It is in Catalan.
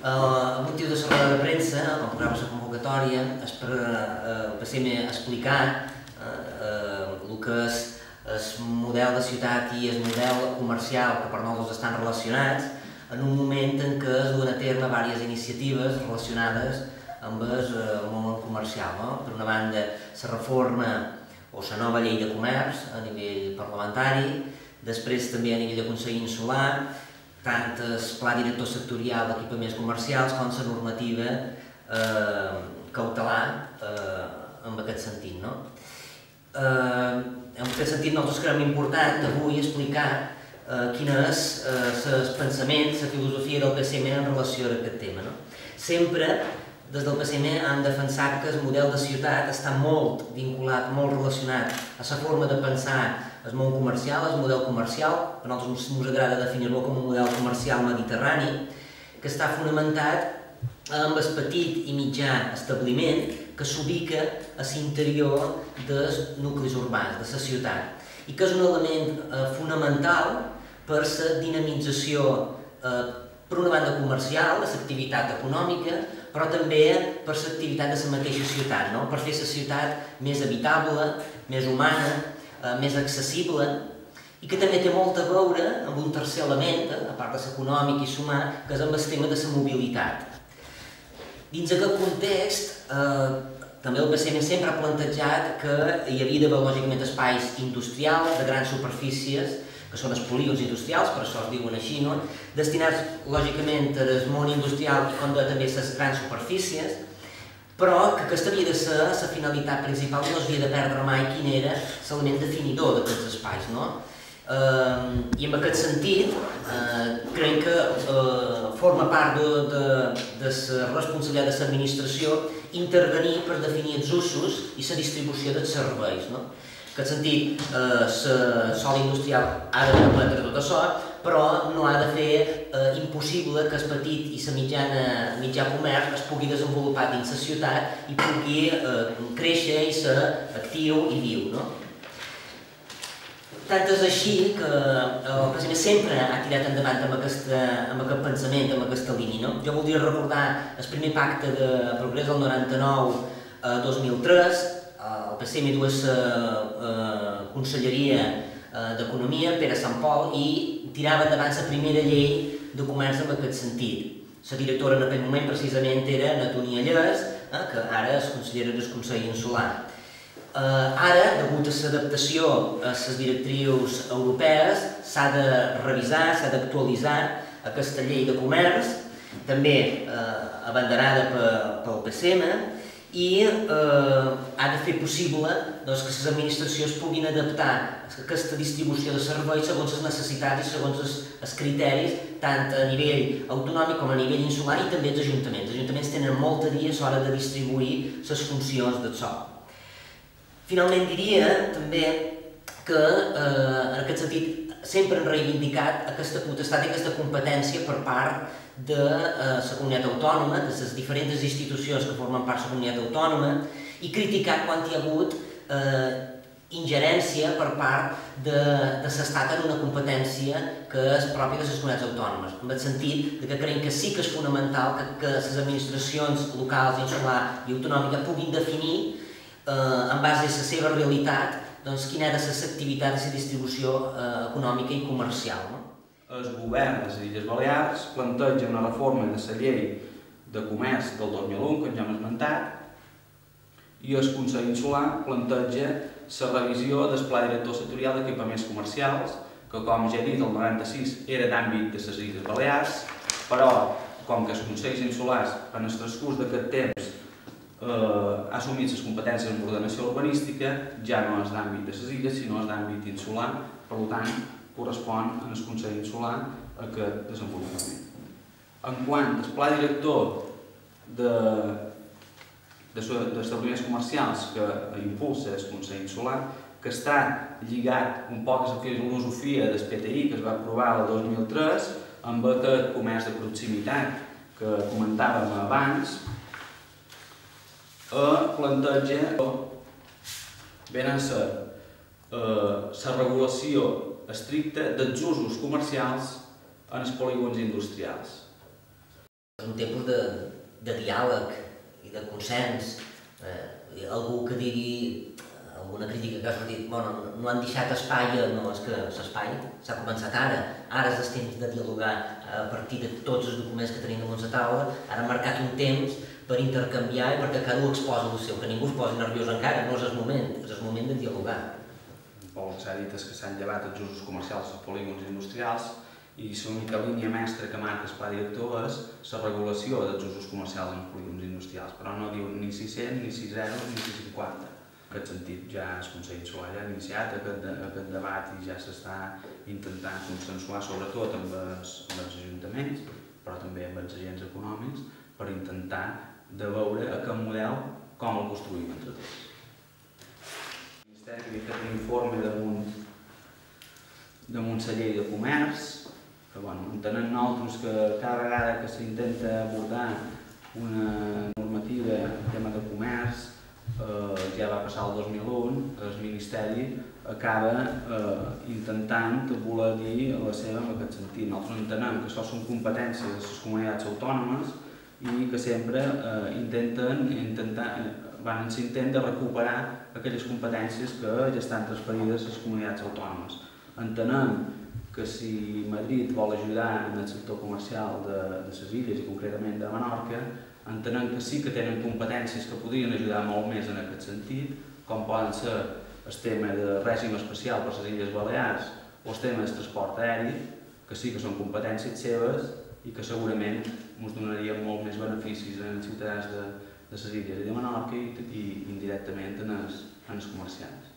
El motiu de la roda de premsa, quan programa la convocatòria, és per explicar el que és el model de ciutat i el model comercial que per nosaltres estan relacionats en un moment en què es duen a terme diverses iniciatives relacionades amb el món comercial. Per una banda, la reforma o la nova llei de comerç a nivell parlamentari, després també a nivell de Consell Insular, tant el Pla Director Sectorial d'Equipaments Comercials com la normativa cautelar en aquest sentit. En aquest sentit, nosaltres creiem important avui explicar quin és el pensament, la filosofia del PSM en relació a aquest tema. Sempre, des del PSM, hem defensat que el model de ciutat està molt vinculat, molt relacionat a la forma de pensar el món comercial, el model comercial. A nosaltres ens agrada definir-lo com un model comercial mediterrani, que està fonamentat amb el petit i mitjà establiment que s'ubica a l'interior dels nuclis urbans, de la ciutat, i que és un element fonamental per la dinamització, per una banda comercial, de l'activitat econòmica, però també per l'activitat de la mateixa ciutat, per fer la ciutat més habitable, més humana, més accessible, i que també té molt a veure amb un tercer element, a part de l'econòmic i l'humà, que és amb el tema de la mobilitat. Dins aquest context, també el PSM sempre ha plantejat que hi havia d'haver lògicament espais industrials de grans superfícies, que són els polígons industrials, per això es diuen així, destinats lògicament al món industrial i com també a les grans superfícies, però que aquesta havia de ser la finalitat principal i no s'havia de perdre mai quin era l'element definidor d'aquests espais. I en aquest sentit, crec que forma part de la responsabilitat de l'administració intervenir per definir els usos i la distribució dels serveis. En aquest sentit, el sòl industrial ha de permetre tot això, però no ha de fer impossible que el petit i el mitjà comerç es pugui desenvolupar dins la ciutat i pugui créixer i ser actiu i viu. Tant és així que el PSM sempre ha tirat endavant amb aquest pensament, amb aquesta línia. Jo voldria recordar el primer pacte de progrés del 99-2003, el PSM du la Conselleria d'Economia, Pere Sant Pol, i tirava endavant la primera llei de comerç en aquest sentit. La directora en aquell moment precisament era Natonia Llers, que ara és consellera del Consell Insular. Ara, degut a l'adaptació a les directrius europees, s'ha de revisar, s'ha d'actualitzar aquesta llei de comerç, també abanderada pel PSM, i ha de fer possible que les administracions puguin adaptar aquesta distribució de serveis segons les necessitats i segons els criteris, tant a nivell autonòmic com a nivell insular, i també els ajuntaments. Els ajuntaments tenen molta dia a l'hora de distribuir les funcions del sòl. Finalment diria també que, en aquest sentit, sempre han reivindicat aquesta potestat i aquesta competència per part de la comunitat autònoma, de les diferents institucions que formen part de la comunitat autònoma, i criticat quan hi ha hagut ingerència per part de l'Estat en una competència que és pròpia de les comunitats autònomes, en el sentit que creiem que sí que és fonamental que les administracions locals, insular i autonòmica puguin definir, en base a la seva realitat, quina ha de ser l'activitat i la distribució econòmica i comercial. El govern de les Illes Balears planteja una reforma de la llei de comerç del 2001, com ja hem esmentat, i el Consell Insular planteja la revisió del Pla Director Sectorial d'Equipaments Comercials, que, com ja he dit, el 96 era d'àmbit de les Illes Balears, però, com que els Consells Insulars, en el transcurs d'aquest temps, ha assumit les competències en ordenació urbanística, ja no és d'àmbit de les illes, sinó és d'àmbit insular, per tant, correspon al Consell Insular aquest desenvolupament. En quant al pla director d'establiments comercials que impulsa el Consell Insular, que està lligat un poc a la filosofia del PTI que es va aprovar el 2003, amb aquest comerç de proximitat que comentàvem abans, planteja venen a ser la regulació estricta dels usos comercials en els polígons industrials. És un tipus de diàleg i de consens. Algú que digui, alguna crítica que ha sortit, bueno, no han deixat espai, no, és que l'espai s'ha començat ara és el temps de dialogar a partir de tots els documents que tenim damunt la taula, ara han marcat un temps per intercanviar i perquè cada un exposa el seu, que ningú es posi nerviós encara, no és el moment de dialogar. El que s'ha dit és que s'han llevat els usos comercials dels polígons industrials i l'única línia mestra que marca el pla director és la regulació dels usos comercials en els polígons industrials, però no diu ni 600, ni 6,0, ni 650. En aquest sentit, ja el Consell Insular ja ha iniciat aquest debat i ja s'està intentant consensuar, sobretot amb els ajuntaments, però també amb els agents econòmics, per intentar de veure aquest model com el construïm entre tots. El Ministeri havia fet un informe damunt la llei de comerç, que entenem nosaltres que cada vegada que s'intenta abordar una normativa en tema de comerç, ja va passar el 2001, el Ministeri acaba intentant voler dir la seva en aquest sentit. Nosaltres entenem que això són competències de les comunitats autònomes i que sempre van intent de recuperar aquelles competències que ja estan transferides a les comunitats autònomes. Entenem que si Madrid vol ajudar en el sector comercial de les illes i concretament de Menorca, entenem que sí que tenen competències que podrien ajudar molt més en aquest sentit, com poden ser el tema de règim especial per a les Illes Balears o el tema del transport aeri, que sí que són competències seves i que segurament ens donarien molt més beneficis als ciutadans de les illes i de Menorca i indirectament als comerciants.